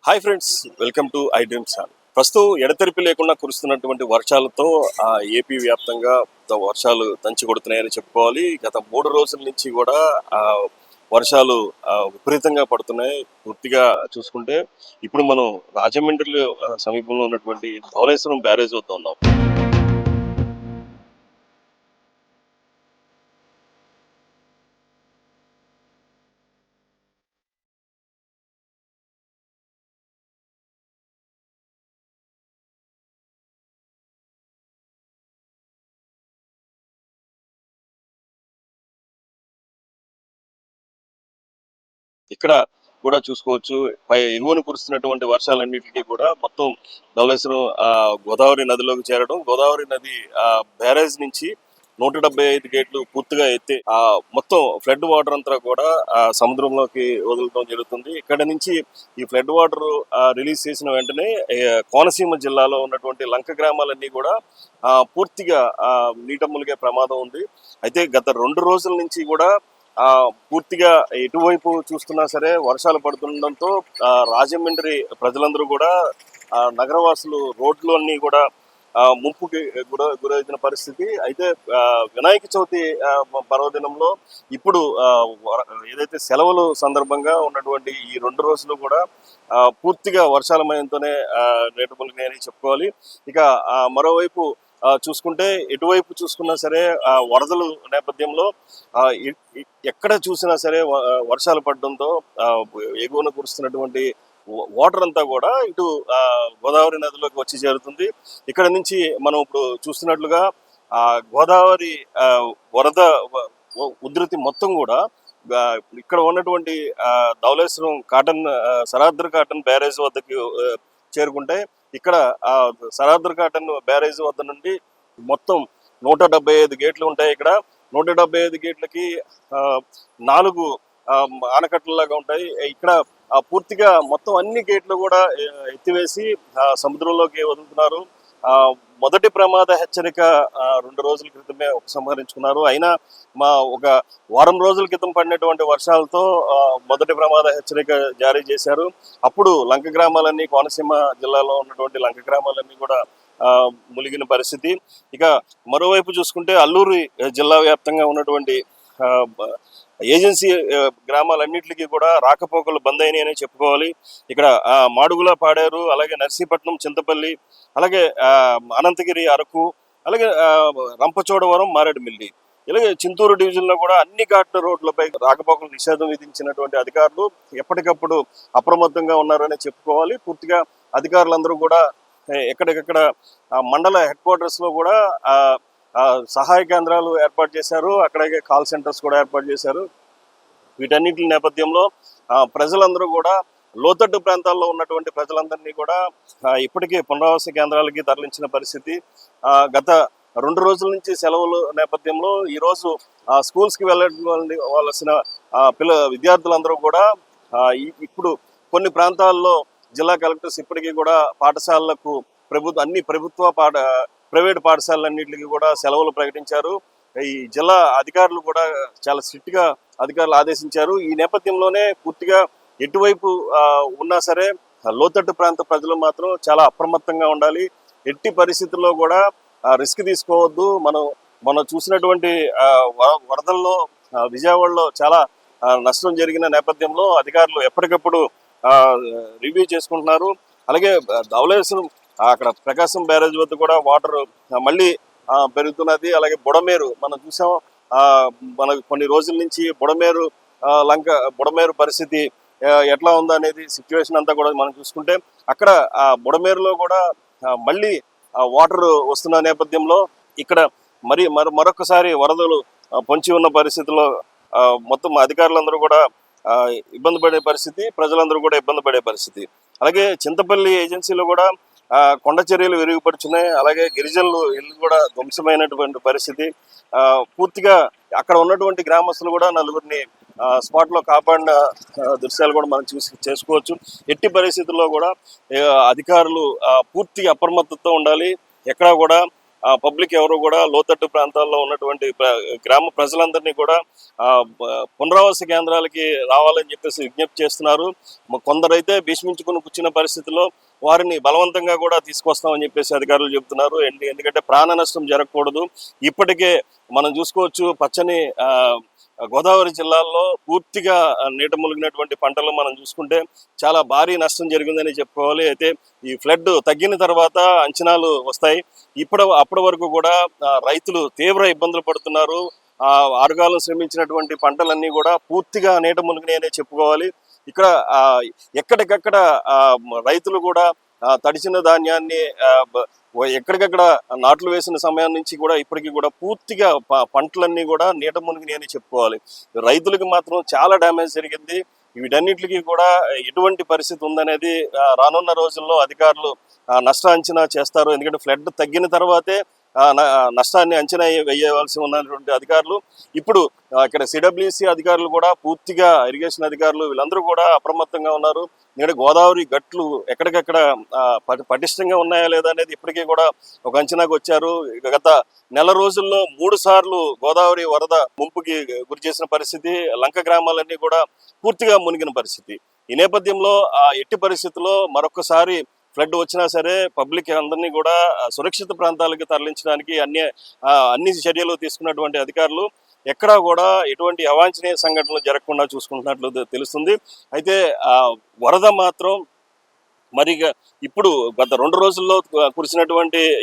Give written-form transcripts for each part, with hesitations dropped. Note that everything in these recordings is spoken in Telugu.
Hi friends, welcome to I dream channel. ప్రస్తుతం ఎడతెరిపి లేకుండా కురుస్తున్నటువంటి వర్షాలతో ఏపీ వ్యాప్తంగా వర్షాలు దంచి కొడుతున్నాయని చెప్పుకోవాలి. గత 3 రోజుల నుంచి కూడా వర్షాలు విపరీతంగా పడుతున్నాయి. పూర్తిగా చూసుకుంటే ఇప్పుడు మనం రాజమండ్రి సమీపంలో ఉన్నటువంటి ధవళేశ్వరం బ్యారేజ్ వద్ద ఉన్నాం. ఇక్కడ కూడా చూసుకోవచ్చు, పై ఎగువన కురుస్తున్నటువంటి వర్షాలన్నిటికీ కూడా మొత్తం ధవళేశ్వరం గోదావరి నదిలోకి చేరడం, గోదావరి నది బ్యారేజ్ నుంచి 175 గేట్లు పూర్తిగా ఎత్తి మొత్తం ఫ్లడ్ వాటర్ అంతా కూడా సముద్రంలోకి వదలడం జరుగుతుంది. ఇక్కడ నుంచి ఈ ఫ్లడ్ వాటర్ రిలీజ్ చేసిన వెంటనే కోనసీమ జిల్లాలో ఉన్నటువంటి లంక గ్రామాలన్నీ కూడా పూర్తిగా నీట మునిగే ప్రమాదం ఉంది. అయితే గత 2 రోజుల నుంచి కూడా పూర్తిగా ఎటువైపు చూస్తున్నా సరే వర్షాలు పడుతుండడంతో రాజమండ్రి ప్రజలందరూ కూడా నగరవాసులు రోడ్లు అన్ని కూడా ముంపుకి గురైన పరిస్థితి. అయితే వినాయక చవితి పర్వదినంలో ఇప్పుడు ఏదైతే సెలవులు సందర్భంగా ఉన్నటువంటి ఈ 2 రోజులు కూడా పూర్తిగా వర్షాలమయంతోనే నేటములిగాయని చెప్పుకోవాలి. ఇక మరోవైపు చూసుకుంటే ఎటువైపు చూసుకున్నా సరే వరదలు నేపథ్యంలో ఎక్కడ చూసినా సరే వర్షాలు పడడంతో ఎగువన కురుస్తున్నటువంటి వాటర్ అంతా కూడా ఇటు గోదావరి నదిలోకి వచ్చి చేరుతుంది. ఇక్కడ నుంచి మనం ఇప్పుడు చూస్తున్నట్లుగా గోదావరి వరద ఉధృతి మొత్తం కూడా ఇక్కడ ఉన్నటువంటి ధవళేశ్వరం సరాద్రి కాటన్ బ్యారేజ్ వద్దకు చేరుకుంటే ఇక్కడ సరాద్రి కాటన్ బ్యారేజ్ వద్ద నుండి మొత్తం 175 గేట్లు ఉంటాయి. ఇక్కడ 175 గేట్లకి 4 ఆనకట్టలాగా ఉంటాయి. ఇక్కడ పూర్తిగా మొత్తం అన్ని గేట్లు కూడా ఎత్తివేసి సముద్రంలోకి వదులుతున్నారు. మొదటి ప్రమాద హెచ్చరిక 2 రోజుల క్రితమే ఉపసంహరించుకున్నారు. అయినా ఒక వారం రోజుల క్రితం పడినటువంటి వర్షాలతో మొదటి ప్రమాద హెచ్చరిక జారీ చేశారు. అప్పుడు లంక గ్రామాలన్నీ, కోనసీమ జిల్లాలో ఉన్నటువంటి లంక గ్రామాలన్నీ కూడా మునిగిన పరిస్థితి. ఇక మరోవైపు చూసుకుంటే అల్లూరు జిల్లా వ్యాప్తంగా ఉన్నటువంటి ఏజెన్సీ గ్రామాలన్నింటికి కూడా రాకపోకలు బంద్ అయినాయని చెప్పుకోవాలి. ఇక్కడ మాడుగుల, పాడేరు, అలాగే నర్సీపట్నం, చింతపల్లి, అలాగే అనంతగిరి, అరకు, అలాగే రంపచోడవరం, మారేడుమిల్లి, ఇలాగే చింతూరు డివిజన్లో కూడా అన్ని ఘాట్ల రోడ్లపై రాకపోకలు నిషేధం విధించినటువంటి అధికారులు ఎప్పటికప్పుడు అప్రమత్తంగా ఉన్నారని చెప్పుకోవాలి. పూర్తిగా అధికారులందరూ కూడా ఎక్కడికక్కడ మండల హెడ్ క్వార్టర్స్ లో కూడా సహాయ కేంద్రాలు ఏర్పాటు చేశారు. అక్కడికే కాల్ సెంటర్స్ కూడా ఏర్పాటు చేశారు. వీటన్నిటి నేపథ్యంలో ప్రజలందరూ కూడా లోతట్టు ప్రాంతాల్లో ఉన్నటువంటి ప్రజలందరినీ కూడా ఇప్పటికీ పునరావాస కేంద్రాలకి తరలించిన పరిస్థితి. గత 2 రోజుల నుంచి సెలవుల నేపథ్యంలో ఈరోజు స్కూల్స్కి వెళ్ళవలసిన విద్యార్థులందరూ కూడా ఇప్పుడు కొన్ని ప్రాంతాల్లో జిల్లా కలెక్టర్స్ ఇప్పటికీ కూడా పాఠశాలలకు అన్ని ప్రైవేట్ పాఠశాలన్నింటికి కూడా సెలవులు ప్రకటించారు. ఈ జిల్లా అధికారులు కూడా చాలా స్ట్రిక్ట్ గా అధికారులు ఆదేశించారు. ఈ నేపథ్యంలోనే పూర్తిగా ఎటువైపు ఉన్నా సరే లోతట్టు ప్రాంత ప్రజలు మాత్రం చాలా అప్రమత్తంగా ఉండాలి. ఎట్టి పరిస్థితుల్లో కూడా రిస్క్ తీసుకోవద్దు. మనం చూసినటువంటి వరదల్లో విజయవాడలో చాలా నష్టం జరిగిన నేపథ్యంలో అధికారులు ఎప్పటికప్పుడు రివ్యూ చేసుకుంటున్నారు. అలాగే ధవళేశ్వరం అక్కడ ప్రకాశం బ్యారేజ్ వద్ద కూడా వాటర్ మళ్ళీ పెరుగుతున్నది. అలాగే బుడమేరు మనం చూసాం. మనకు కొన్ని రోజుల నుంచి బుడమేరు పరిస్థితి ఎట్లా ఉందనేది సిచ్యువేషన్ అంతా కూడా మనం చూసుకుంటే అక్కడ బుడమేరులో కూడా మళ్ళీ వాటర్ వస్తున్న నేపథ్యంలో ఇక్కడ మరొకసారి వరదలు పొంచి ఉన్న పరిస్థితుల్లో మొత్తం అధికారులందరూ కూడా ఇబ్బంది పడే పరిస్థితి, ప్రజలందరూ కూడా ఇబ్బంది పడే పరిస్థితి. అలాగే చింతపల్లి ఏజెన్సీలో కూడా కొండ చర్యలు విరిగిపడుచున్నాయి. అలాగే గిరిజనులు ఇల్లు కూడా ధ్వంసమైనటువంటి పరిస్థితి. పూర్తిగా అక్కడ ఉన్నటువంటి గ్రామస్తులు కూడా 4గురిని స్పాట్ లో కాపాడిన దృశ్యాలు కూడా మనం చేసుకోవచ్చు. ఎట్టి పరిస్థితుల్లో కూడా అధికారులు పూర్తిగా అప్రమత్తతో ఉండాలి. ఎక్కడా కూడా పబ్లిక్ ఎవరు కూడా లోతట్టు ప్రాంతాల్లో ఉన్నటువంటి గ్రామ ప్రజలందరినీ కూడా పునరావాస కేంద్రాలకి రావాలని చెప్పేసి విజ్ఞప్తి చేస్తున్నారు. కొందరైతే భీష్మించుకుని కూర్చున్న పరిస్థితిలో వారిని బలవంతంగా కూడా తీసుకొస్తామని చెప్పేసి అధికారులు చెబుతున్నారు. ఎందుకంటే ప్రాణ నష్టం జరగకూడదు. ఇప్పటికే మనం చూసుకోవచ్చు, పచ్చని గోదావరి జిల్లాల్లో పూర్తిగా నీట మునిగినటువంటి పంటలు మనం చూసుకుంటే చాలా భారీ నష్టం జరిగిందని చెప్పుకోవాలి. అయితే ఈ ఫ్లడ్ తగ్గిన తర్వాత అంచనాలు వస్తాయి. అప్పటి వరకు కూడా రైతులు తీవ్ర ఇబ్బందులు పడుతున్నారు. ఆరుగాలం శ్రమించినటువంటి పంటలన్నీ కూడా పూర్తిగా నీట మునిగినాయనే చెప్పుకోవాలి. ఇక్కడ ఎక్కడికక్కడ రైతులు కూడా తడిసిన ధాన్యాన్ని ఎక్కడికక్కడ నాట్లు వేసిన సమయం నుంచి కూడా ఇప్పటికీ కూడా పూర్తిగా పంటలన్నీ కూడా నీట మునిగినాయి అని చెప్పుకోవాలి. రైతులకి మాత్రం చాలా డ్యామేజ్ జరిగింది. వీటన్నిటికీ కూడా ఎటువంటి పరిస్థితి ఉందనేది రానున్న రోజుల్లో అధికారులు నష్ట అంచనా చేస్తారు. ఎందుకంటే ఫ్లడ్ తగ్గిన తర్వాతే నష్టాన్ని అంచనా వేయవలసి ఉన్నటువంటి అధికారులు ఇప్పుడు ఇక్కడ సిడబ్ల్యూసి అధికారులు కూడా పూర్తిగా ఇరిగేషన్ అధికారులు వీళ్ళందరూ కూడా అప్రమత్తంగా ఉన్నారు. ఎందుకంటే గోదావరి గట్లు ఎక్కడికెక్కడ పటిష్టంగా ఉన్నాయా లేదా అనేది ఇప్పటికీ కూడా ఒక అంచనాకు వచ్చారు. గత నెల రోజుల్లో 3 సార్లు గోదావరి వరద ముంపుకి గురి చేసిన పరిస్థితి, లంక గ్రామాలన్నీ కూడా పూర్తిగా మునిగిన పరిస్థితి. ఈ నేపథ్యంలో ఎట్టి పరిస్థితుల్లో మరొకసారి ఫ్లడ్ వచ్చినా సరే పబ్లిక్ అందరినీ కూడా సురక్షిత ప్రాంతాలకు తరలించడానికి అన్ని చర్యలు తీసుకున్నటువంటి అధికారులు ఎక్కడా కూడా ఎటువంటి అవాంఛనీయ సంఘటనలు జరగకుండా చూసుకుంటున్నట్లు తెలుస్తుంది. అయితే వరద మాత్రం మరి ఇప్పుడు గత 2 రోజుల్లో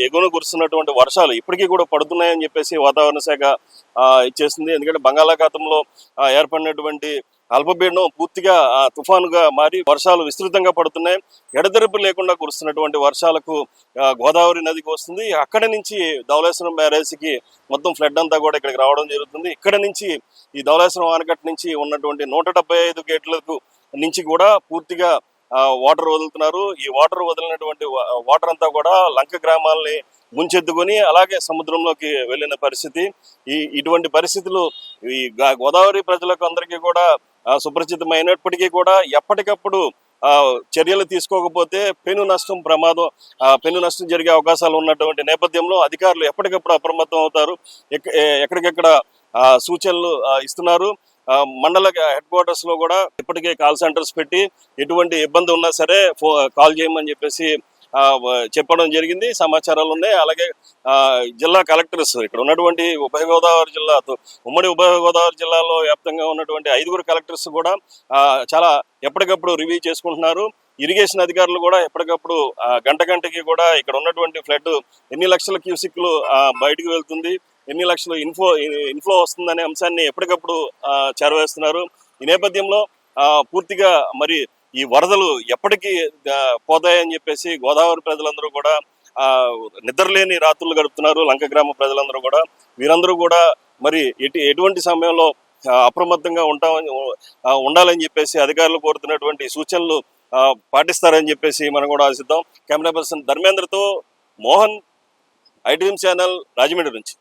ఎగువన కురుస్తున్నటువంటి వర్షాలు ఇప్పటికీ కూడా పడుతున్నాయని చెప్పేసి వాతావరణ శాఖ ఇచ్చేసింది. ఎందుకంటే బంగాళాఖాతంలో ఏర్పడినటువంటి అల్పపీడనం పూర్తిగా తుఫానుగా మారి వర్షాలు విస్తృతంగా పడుతున్నాయి. ఎడతెరపు లేకుండా కురుస్తున్నటువంటి వర్షాలకు గోదావరి నదికి వస్తుంది. అక్కడి నుంచి ధవళేశ్వరం బ్యారేజ్కి మొత్తం ఫ్లడ్ అంతా కూడా ఇక్కడికి రావడం జరుగుతుంది. ఇక్కడ నుంచి ఈ ధవళేశ్వరం ఆనకట్ట నుంచి ఉన్నటువంటి 175 గేట్లకు నుంచి కూడా పూర్తిగా వాటర్ వదులుతున్నారు. ఈ వాటర్ వదిలినటువంటి వాటర్ అంతా కూడా లంక గ్రామాలని ముంచెత్తుకొని అలాగే సముద్రంలోకి వెళ్ళిన పరిస్థితి. ఇటువంటి పరిస్థితులు ఈ గోదావరి ప్రజలకు అందరికీ కూడా సుపరిచితమైనప్పటికీ కూడా ఎప్పటికప్పుడు చర్యలు తీసుకోకపోతే పెను నష్టం జరిగే అవకాశాలు ఉన్నటువంటి నేపథ్యంలో అధికారులు ఎప్పటికప్పుడు అప్రమత్తం అవుతారు. ఎక్కడికెక్కడ సూచనలు ఇస్తున్నారు. మండల హెడ్ క్వార్టర్స్ లో కూడా ఇప్పటికే కాల్ సెంటర్స్ పెట్టి ఎటువంటి ఇబ్బంది ఉన్నా సరే కాల్ చేయమని చెప్పేసి చెప్పడం జరిగింది. సమాచారాలు ఉన్నాయి. అలాగే జిల్లా కలెక్టర్స్ ఇక్కడ ఉన్నటువంటి ఉమ్మడి ఉభయ గోదావరి జిల్లాలో వ్యాప్తంగా ఉన్నటువంటి 5 కలెక్టర్స్ కూడా చాలా ఎప్పటికప్పుడు రివ్యూ చేసుకుంటున్నారు. ఇరిగేషన్ అధికారులు కూడా ఎప్పటికప్పుడు గంటకి కూడా ఇక్కడ ఉన్నటువంటి ఫ్లడ్ ఎన్ని లక్షల క్యూసిక్లు బయటకు వెళ్తుంది, ఎన్ని లక్షలు ఇన్ఫ్లో వస్తుందనే అంశాన్ని ఎప్పటికప్పుడు చేరవేస్తున్నారు. ఈ నేపథ్యంలో పూర్తిగా మరి ఈ వరదలు ఎప్పటికీ పోతాయని చెప్పేసి గోదావరి ప్రజలందరూ కూడా నిద్రలేని రాత్రులు గడుపుతున్నారు. లంక గ్రామ ప్రజలందరూ కూడా వీరందరూ కూడా మరి ఎటువంటి సమయంలో అప్రమత్తంగా ఉండాలని చెప్పేసి అధికారులు కోరుతున్నటువంటి సూచనలు పాటిస్తారని చెప్పేసి మనం కూడా ఆశిద్దాం. కెమెరా పర్సన్ ధర్మేంద్రతో Mohan, iDream channel, Rajahmundry నుంచి.